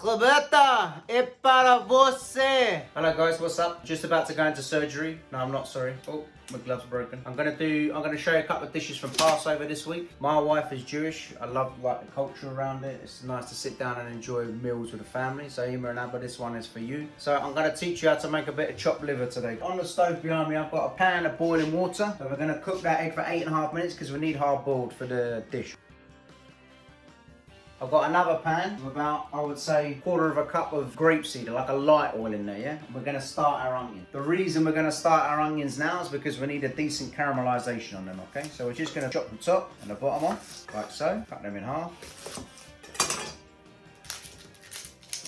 Roberta, é para você. Hello guys, what's up? Just about to go into surgery. No, I'm not, sorry. Oh, my glove's broken. I'm gonna show you a couple of dishes from Passover this week. My wife is Jewish. I love the culture around it. It's nice to sit down and enjoy meals with the family. So Emma and Abba, this one is for you. So I'm gonna teach you how to make a bit of chopped liver today. On the stove behind me, I've got a pan of boiling water. So we're gonna cook that egg for 8.5 minutes because we need hard boiled for the dish. I've got another pan with about, I would say, 1/4 cup of grapeseed, like a light oil in there, yeah? And we're gonna start our onion. The reason we're gonna start our onions now is because we need a decent caramelization on them, okay? So we're just gonna chop the top and the bottom off, like so. Cut them in half.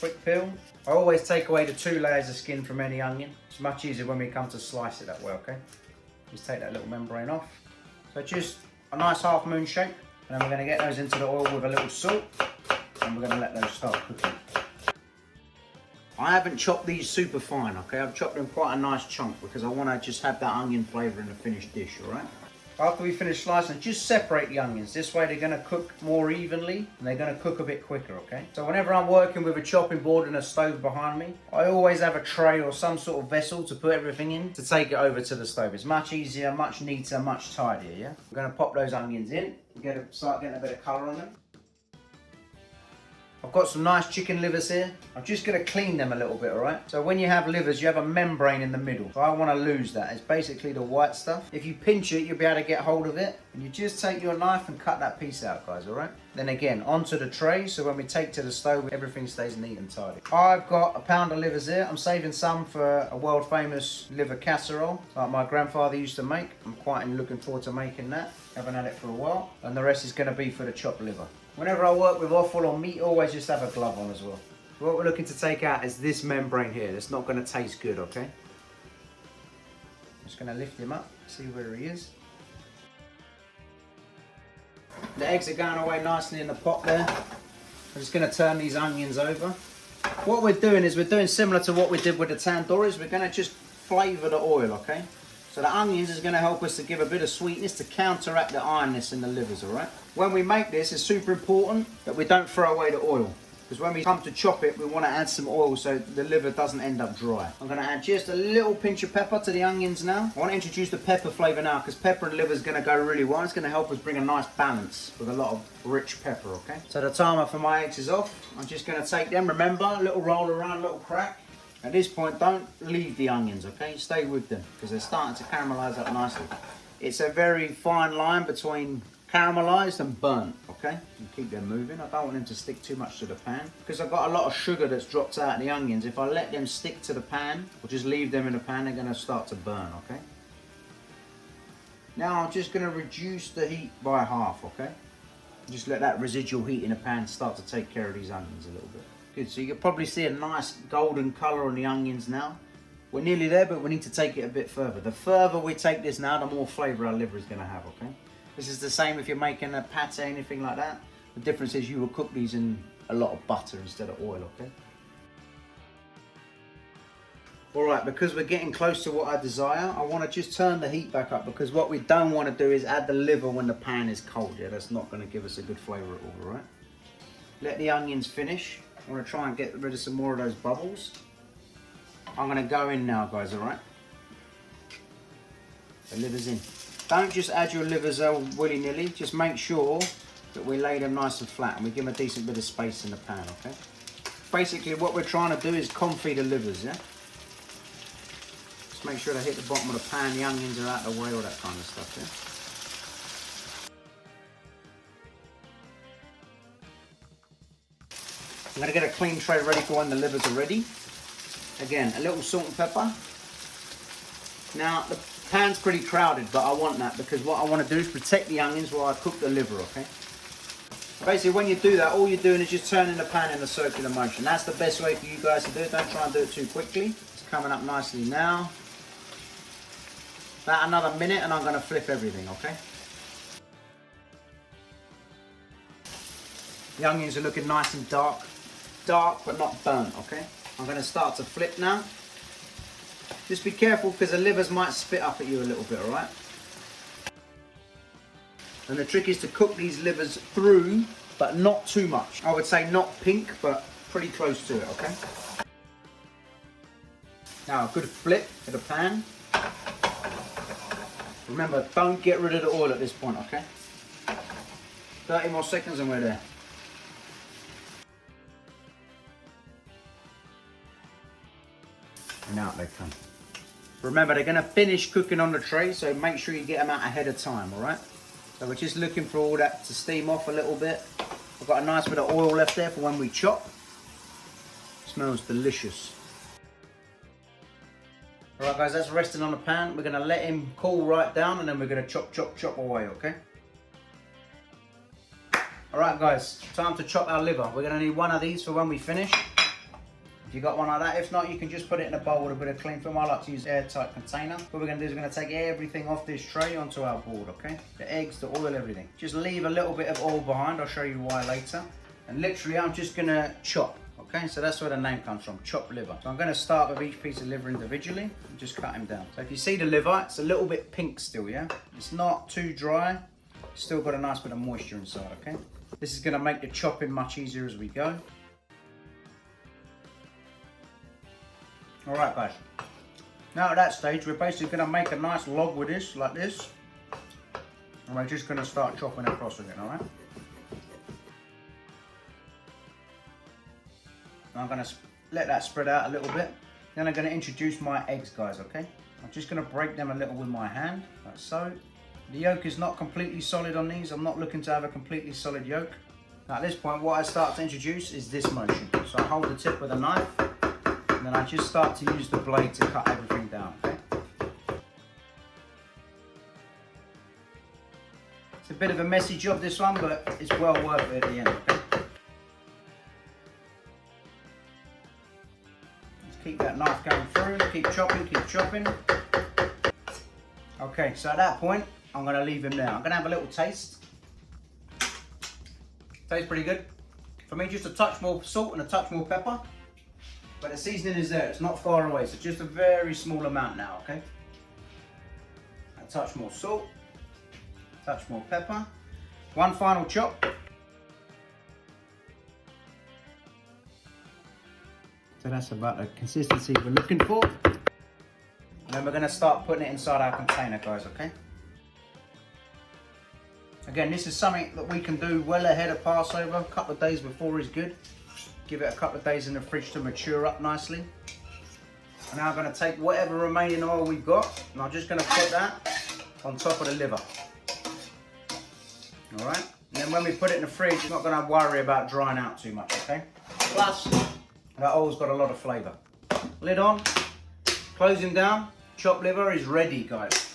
Quick peel. I always take away the 2 layers of skin from any onion. It's much easier when we come to slice it that way, okay? Just take that little membrane off. So just a nice half moon shape. And then we're going to get those into the oil with a little salt, and we're going to let those start cooking. I haven't chopped these super fine, okay? I've chopped them quite a nice chunk because I want to just have that onion flavour in the finished dish, alright? After we finish slicing, just separate the onions. This way they're going to cook more evenly and they're going to cook a bit quicker, okay? So whenever I'm working with a chopping board and a stove behind me, I always have a tray or some sort of vessel to put everything in to take it over to the stove. It's much easier, much neater, much tidier, yeah? I'm going to pop those onions in, start getting a bit of colour on them. I've got some nice chicken livers here. I'm just going to clean them a little bit, alright? So when you have livers, you have a membrane in the middle. So I want to lose that. It's basically the white stuff. If you pinch it, you'll be able to get hold of it. And you just take your knife and cut that piece out, guys, alright? Then again, onto the tray, so when we take to the stove, everything stays neat and tidy. I've got a pound of livers here. I'm saving some for a world famous liver casserole, like my grandfather used to make. I'm quite looking forward to making that. Haven't had it for a while. And the rest is going to be for the chopped liver. Whenever I work with offal or meat, always just have a glove on as well. So what we're looking to take out is this membrane here. It's not going to taste good, okay? Just going to lift him up, see where he is. The eggs are going away nicely in the pot there. I'm just going to turn these onions over. What we're doing is we're doing similar to what we did with the tandoori's. We're going to just flavour the oil, okay? So the onions is going to help us to give a bit of sweetness to counteract the ironness in the livers, alright? When we make this, it's super important that we don't throw away the oil. Because when we come to chop it, we want to add some oil so the liver doesn't end up dry. I'm going to add just a little pinch of pepper to the onions now. I want to introduce the pepper flavour now because pepper and liver is going to go really well. It's going to help us bring a nice balance with a lot of rich pepper, okay? So the timer for my eggs is off. I'm just going to take them, remember, a little roll around, a little crack. At this point, don't leave the onions, okay? Stay with them because they're starting to caramelise up nicely. It's a very fine line between caramelised and burnt, okay? And keep them moving. I don't want them to stick too much to the pan because I've got a lot of sugar that's dropped out of the onions. If I let them stick to the pan or just leave them in the pan, they're going to start to burn, okay? Now I'm just going to reduce the heat by half, okay? Just let that residual heat in the pan start to take care of these onions a little bit. Good, so you can probably see a nice golden colour on the onions now. We're nearly there, but we need to take it a bit further. The further we take this now, the more flavour our liver is going to have, okay? This is the same if you're making a pate, anything like that. The difference is you will cook these in a lot of butter instead of oil, okay? Alright, because we're getting close to what I desire, I want to just turn the heat back up because what we don't want to do is add the liver when the pan is cold, yeah? That's not going to give us a good flavour at all, alright? Let the onions finish. I want to try and get rid of some more of those bubbles. I'm going to go in now, guys, alright? The liver's in. Don't just add your livers willy-nilly. Just make sure that we lay them nice and flat and we give them a decent bit of space in the pan, okay? Basically, what we're trying to do is confit the livers, yeah? Just make sure they hit the bottom of the pan, the onions are out of the way, all that kind of stuff, yeah? I'm going to get a clean tray ready for when the livers are ready. Again, a little salt and pepper. Now, the pan's pretty crowded, but I want that because what I want to do is protect the onions while I cook the liver, okay? Basically, when you do that, all you're doing is just turning the pan in a circular motion. That's the best way for you guys to do it. Don't try and do it too quickly. It's coming up nicely now. About another minute and I'm going to flip everything, okay? The onions are looking nice and dark. Dark but not burnt, okay? I'm going to start to flip now. Just be careful because the livers might spit up at you a little bit, alright? And the trick is to cook these livers through, but not too much. I would say not pink, but pretty close to it, okay? Now a good flip to the pan. Remember, don't get rid of the oil at this point, okay? 30 more seconds and we're there. And out they come. Remember, they're gonna finish cooking on the tray, so make sure you get them out ahead of time, all right? So we're just looking for all that to steam off a little bit. I've got a nice bit of oil left there for when we chop. Smells delicious. All right, guys, that's resting on the pan. We're gonna let him cool right down, and then we're gonna chop, chop, chop away, okay? All right, guys, time to chop our liver. We're gonna need one of these for when we finish. If you got one like that, if not, you can just put it in a bowl with a bit of cling film. I like to use an airtight container. What we're gonna do is we're gonna take everything off this tray onto our board, okay? The eggs, the oil, everything. Just leave a little bit of oil behind. I'll show you why later. And literally, I'm just gonna chop. Okay, so that's where the name comes from, chopped liver. So I'm going to start with each piece of liver individually and just cut him down. So if you see the liver, it's a little bit pink still, yeah? It's not too dry, it's still got a nice bit of moisture inside, okay? This is going to make the chopping much easier as we go. All right, guys. Now at that stage, we're basically going to make a nice log with this, like this. And we're just going to start chopping across again, all right? I'm going to let that spread out a little bit. Then I'm going to introduce my eggs, guys, okay? I'm just going to break them a little with my hand, like so. The yolk is not completely solid on these. I'm not looking to have a completely solid yolk. Now at this point, what I start to introduce is this motion. So I hold the tip with a knife, and then I just start to use the blade to cut everything down, okay? It's a bit of a messy job, this one, but it's well worth it at the end, okay? Keep that knife going through, keep chopping, keep chopping. Okay, so at that point, I'm gonna leave him there. I'm gonna have a little taste. Tastes pretty good. For me, just a touch more salt and a touch more pepper. But the seasoning is there, it's not far away, so just a very small amount now, okay? A touch more salt, a touch more pepper. One final chop. So that's about the consistency we're looking for. And then we're going to start putting it inside our container, guys, okay? Again, this is something that we can do well ahead of Passover. A couple of days before is good. Give it a couple of days in the fridge to mature up nicely. And now I'm going to take whatever remaining oil we've got, and I'm just going to put that on top of the liver. All right? And then when we put it in the fridge, we're not going to worry about drying out too much, okay? Plus, that oil's got a lot of flavour. Lid on, close him down. Chopped liver is ready, guys.